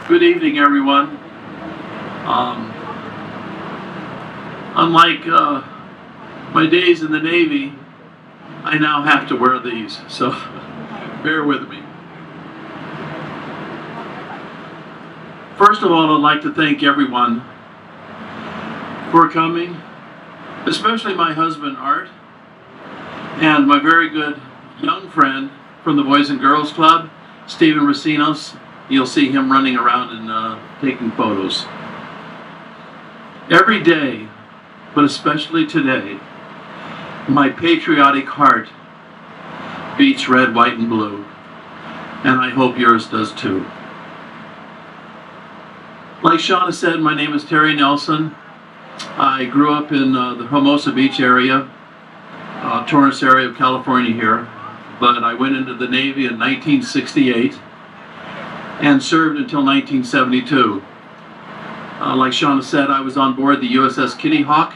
Good evening, everyone. Um, Unlike my days in the Navy, I now have to wear these, so bear with me. First of all, I'd like to thank everyone for coming, especially my husband, Art, and my very good young friend from the Boys and Girls Club, Stephen Racinos. You'll see him running around and taking photos. Every day, but especially today, my patriotic heart beats red, white, and blue, and I hope yours does too. Like Shauna said, my name is Terry Nelson. I grew up in the Hermosa Beach area, Torrance area of California here, but I went into the Navy in 1968 and served until 1972. Like Shauna said, I was on board the USS Kitty Hawk,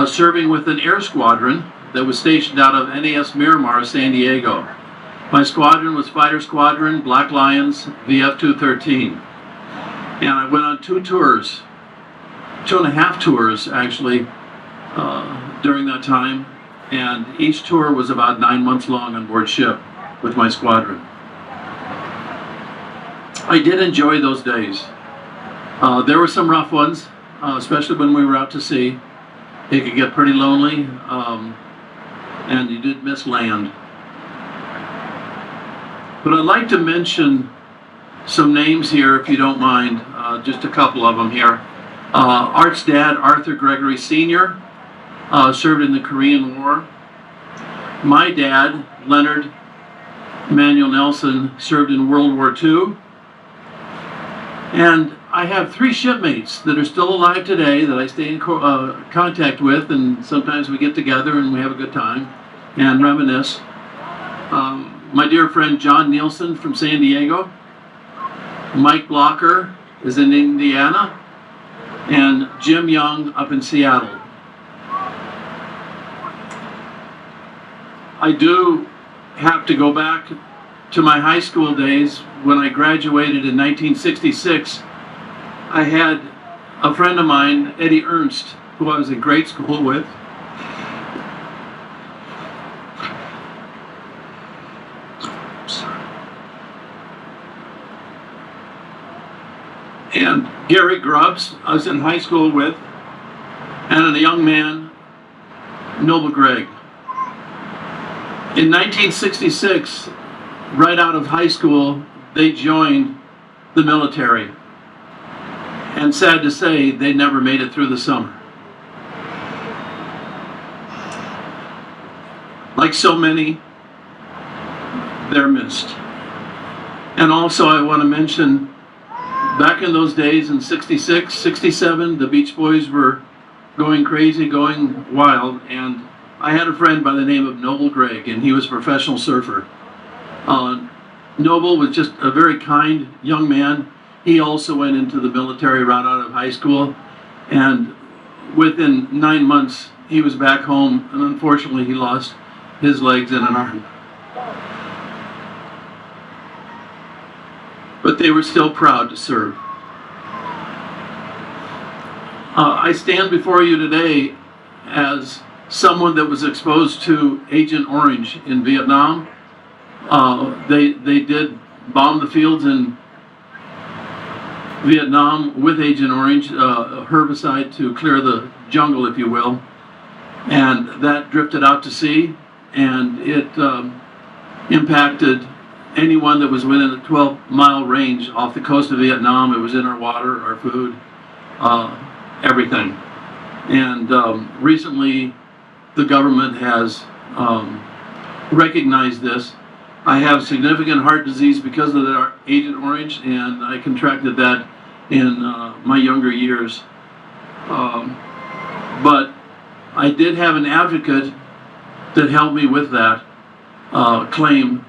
serving with an air squadron that was stationed out of NAS Miramar, San Diego. My squadron was Fighter Squadron Black Lions VF-213. And I went on 2 tours, 2.5 tours actually, during that time. And each tour was about 9 months long on board ship with my squadron. I did enjoy those days. There were some rough ones, especially when we were out to sea. It could get pretty lonely, and you did miss land. But I'd like to mention some names here, if you don't mind, just a couple of them here. Art's dad, Arthur Gregory Sr., served in the Korean War. My dad, Leonard Emanuel Nelson, served in World War II. And I have 3 shipmates that are still alive today that I stay in contact with, and sometimes we get together and we have a good time and reminisce. My dear friend John Nielsen from San Diego, Mike Blocker is in Indiana, and Jim Young up in Seattle. I do have to go back to my high school days. When I graduated in 1966, I had a friend of mine, Eddie Ernst, who I was in grade school with. And Gary Grubbs, I was in high school with, and a young man, Noble Gregg. In 1966, right out of high school, they joined the military. And sad to say, they never made it through the summer. Like so many, they're missed. And also I want to mention, back in those days in 66, 67, the Beach Boys were going crazy, going wild, and I had a friend by the name of Noble Gregg, and he was a professional surfer. Noble was just a very kind young man. He also went into the military right out of high school, and within 9 months he was back home, and unfortunately he lost his legs and an arm. But they were still proud to serve. I stand before you today as someone that was exposed to Agent Orange in Vietnam. They did bomb the fields in Vietnam with Agent Orange, a herbicide to clear the jungle, if you will. And that drifted out to sea, and it impacted anyone that was within a 12-mile range off the coast of Vietnam. It was in our water, our food, everything. And recently, the government has recognized this. I have significant heart disease because of the Agent Orange, and I contracted that in my younger years. But I did have an advocate that helped me with that claim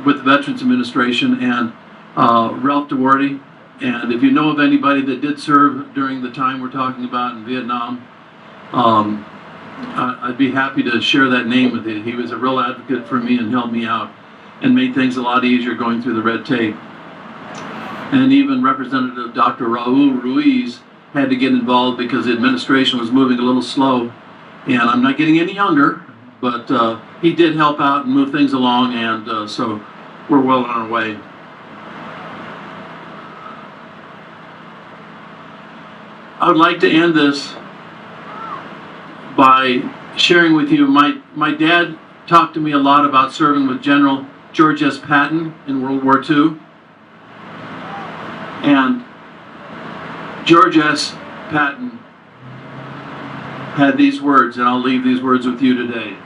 with the Veterans Administration, and Ralph DeWarty. And if you know of anybody that did serve during the time we're talking about in Vietnam, I'd be happy to share that name with you. He was a real advocate for me and helped me out and made things a lot easier going through the red tape. And even Representative Dr. Raul Ruiz had to get involved because the administration was moving a little slow. And I'm not getting any younger, but he did help out and move things along, and so we're well on our way. I would like to end this by sharing with you, my dad talked to me a lot about serving with General George S. Patton in World War II. And George S. Patton had these words, and I'll leave these words with you today.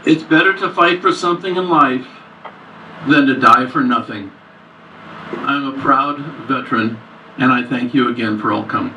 It's better to fight for something in life than to die for nothing. I'm a proud veteran, and I thank you again for all coming.